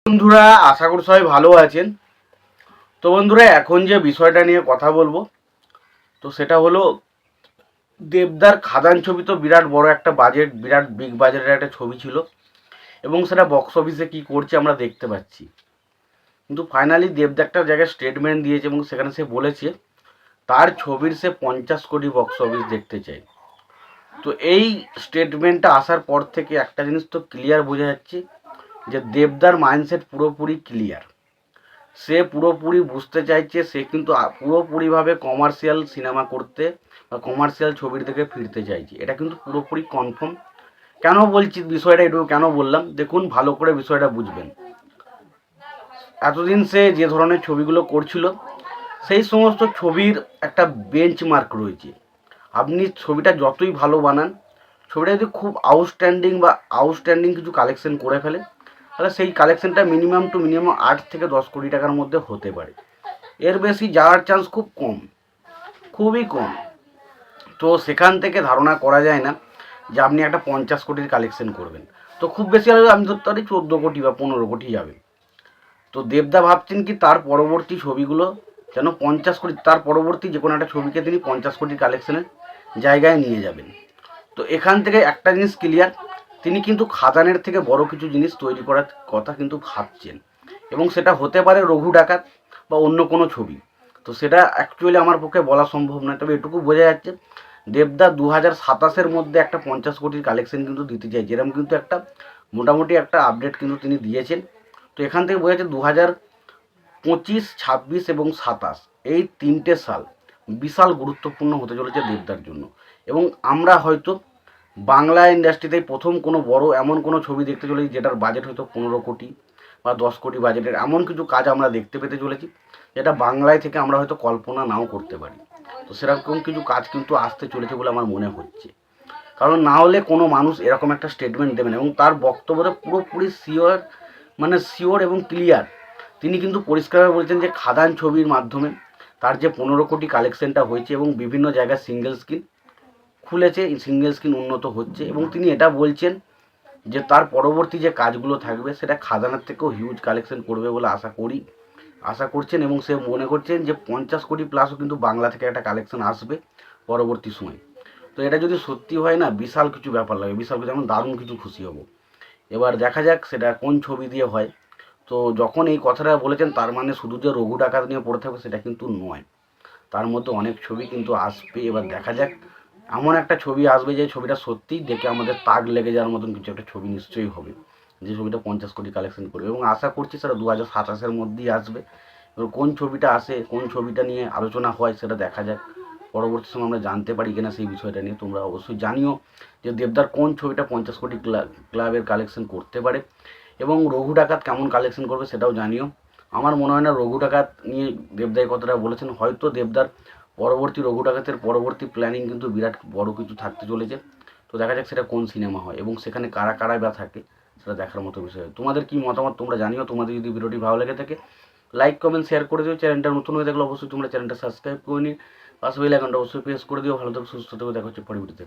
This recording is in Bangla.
বন্ধুরা, আশা করি সবাই ভালো আছেন। তো বন্ধুরা, এখন যে বিষয়টা নিয়ে কথা বলবো, তো সেটা হলো দেবদার খাদান ছবি। তো বিরাট বড় একটা বাজেট, বিরাট বিগ বাজেটের একটা ছবি ছিল এবং সেটা বক্স অফিসে কি করছে আমরা দেখতে পাচ্ছি। কিন্তু ফাইনালি দেবদা একটা জায়গায় স্টেটমেন্ট দিয়েছে এবং সেখানে সে বলেছে তার ছবির সে 50 কোটি বক্স অফিস দেখতে চায়। তো এই স্টেটমেন্টটা আসার পর থেকে একটা জিনিস তো ক্লিয়ার বোঝা যাচ্ছে যে দেবদার মাইন্ডসেট পুরোপুরি ক্লিয়ার। সে পুরোপুরি বুঝতে চাইছে, সে কিন্তু পুরোপুরিভাবে কমার্শিয়াল সিনেমা করতে বা কমার্শিয়াল ছবির দিকে ফিরতে চাইছে। এটা কিন্তু পুরোপুরি কনফার্ম। কেন বলছি বিষয়টা, একটু কেন বললাম দেখুন, ভালো করে বিষয়টা বুঝবেন। এতদিন সে যে ধরনের ছবিগুলো করছিল, সেই সমস্ত ছবির একটা বেঞ্চমার্ক রয়েছে। আপনি ছবিটা যতই ভালো বানান, ছবিটা যদি খুব আউটস্ট্যান্ডিং কিছু কালেকশন করে ফেলে, তাহলে সেই কালেকশনটা মিনিমাম টু মিনিমাম 8 থেকে 10 কোটি টাকার মধ্যে হতে পারে। এর বেশি যাওয়ার চান্স খুব কম, খুবই কম। তো সেখান থেকে ধারণা করা যায় না যে আপনি একটা 50 কোটির কালেকশন করবেন। তো খুব বেশি হলে আমি ধরতে পারি 14 কোটি বা 15 কোটি যাবে। তো দেবদা ভাবছেন কি তার পরবর্তী ছবিগুলো যেন 50 কোটি, তার পরবর্তী যে কোনো একটা ছবিকে তিনি 50 কোটির কালেকশনের জায়গায় নিয়ে যাবেন। তো এখান থেকে একটা জিনিস ক্লিয়ার, তিনি কিন্তু খাদানের থেকে বড় কিছু জিনিস তৈরি করার কথা কিন্তু ভাবছেন এবং সেটা হতে পারে রঘু ডাকাত বা অন্য কোনো ছবি। তো সেটা অ্যাকচুয়ালি আমার পক্ষে বলা সম্ভব নয়, তবে এটুকু বোঝা যাচ্ছে দেবদা 2027-এর মধ্যে একটা 50 কোটির কালেকশন কিন্তু দিতে চাইছে, এরকম কিন্তু একটা মোটামুটি একটা আপডেট কিন্তু তিনি দিয়েছেন। তো এখান থেকে বোঝা যাচ্ছে 2025, 26 এবং 27 এই 3টে সাল বিশাল গুরুত্বপূর্ণ হতে চলেছে দেবদার জন্য। এবং আমরা হয়তো বাংলা ইন্ডাস্ট্রিতে প্রথম কোনো বড় এমন কোনো ছবি দেখতে চলেছি যেটার বাজেট হয়তো 15 কোটি বা 10 কোটি বাজেটের, এমন কিছু কাজ আমরা দেখতে পেতে চলেছি যেটা বাংলায় থেকে আমরা হয়তো কল্পনা নাও করতে পারি। তো সেরকম কিছু কাজ কিন্তু আসতে চলেছে বলে আমার মনে হচ্ছে। কারণ না হলে কোনো মানুষ এরকম একটা স্টেটমেন্ট দেবেন এবং তার বক্তব্যটা পুরোপুরি শিওর এবং ক্লিয়ার। তিনি কিন্তু পরিষ্কারভাবে বলেছেন যে খাদান ছবির মাধ্যমে তার যে 15 কোটি কালেকশনটা হয়েছে এবং বিভিন্ন জায়গায় সিঙ্গেল স্ক্রিন খুলেছে, সিঙ্গেল স্ক্রিন উন্নত হচ্ছে এবং তিনি এটা বলছেন যে তার পরবর্তী যে কাজগুলো থাকবে সেটা খাজানার থেকেও হিউজ কালেকশন করবে বলে আশা করছেন এবং সে মনে করছেন যে 50 কোটি প্লাসও কিন্তু বাংলা থেকে একটা কালেকশন আসবে পরবর্তী সময়। তো এটা যদি সত্যি হয় না, বিশাল কিছু ব্যাপার লাগে, বিশাল কিছু, আমি দারুণ কিছু খুশি হব। এবার দেখা যাক সেটা কোন ছবি দিয়ে হয়। তো যখন এই কথাটা বলেছেন তার মানে শুধু যে রঘু ডাকাত নিয়ে পড়ে থাকবে সেটা কিন্তু নয়, তার মধ্যে অনেক ছবি কিন্তু আসবে। এবার দেখা যাক, এমন একটা ছবি আসবে যে ছবিটা সত্যিই দেখে আমাদের তাক লেগে যাওয়ার মতন কিছু একটা ছবি নিশ্চয়ই হবে, যে ছবিটা 50 কোটি কালেকশন করবে এবং আশা করছি সেটা 2027-এর মধ্যেই আসবে। এবার কোন ছবিটা আসে, কোন ছবিটা নিয়ে আলোচনা হয় সেটা দেখা যাক, পরবর্তী সময় আমরা জানতে পারি কিনা সেই বিষয়টা নিয়ে। তোমরা অবশ্যই জানিও যে দেবদার কোন ছবিটা 50 কোটি ক্লাবের কালেকশন করতে পারে এবং রঘু ডাকাত কেমন কালেকশন করবে সেটাও জানিও। আমার মনে হয় না রঘু ডাকাত নিয়ে দেবদার কথাটা বলেছেন, হয়তো দেবদার পরবর্তী রঘু ডাকাতের পরবর্তী প্ল্যানিং কিন্তু বিরাট বড় কিছু থাকতে চলেছে। তো দেখা যাক সেটা কোন সিনেমা হয় এবং সেখানে কারা কারা বা থাকে, সেটা দেখার মতো বিষয়। তোমাদের কি মতামত তোমরা জানিও। তোমাদের যদি ভিডিওটি ভালো লেগে থাকে লাইক কমেন্ট শেয়ার করে দিও। চ্যানেলটা নতুন হয়ে থাকলে অবশ্যই তোমরা চ্যানেলটা সাবস্ক্রাইব করে নিয়ে পাশে বেল আইকনটা অবশ্যই প্রেস করে দিও। ভালো থাকো, সুস্থ থাকো, দেখা হচ্ছে পরের ভিডিওতে।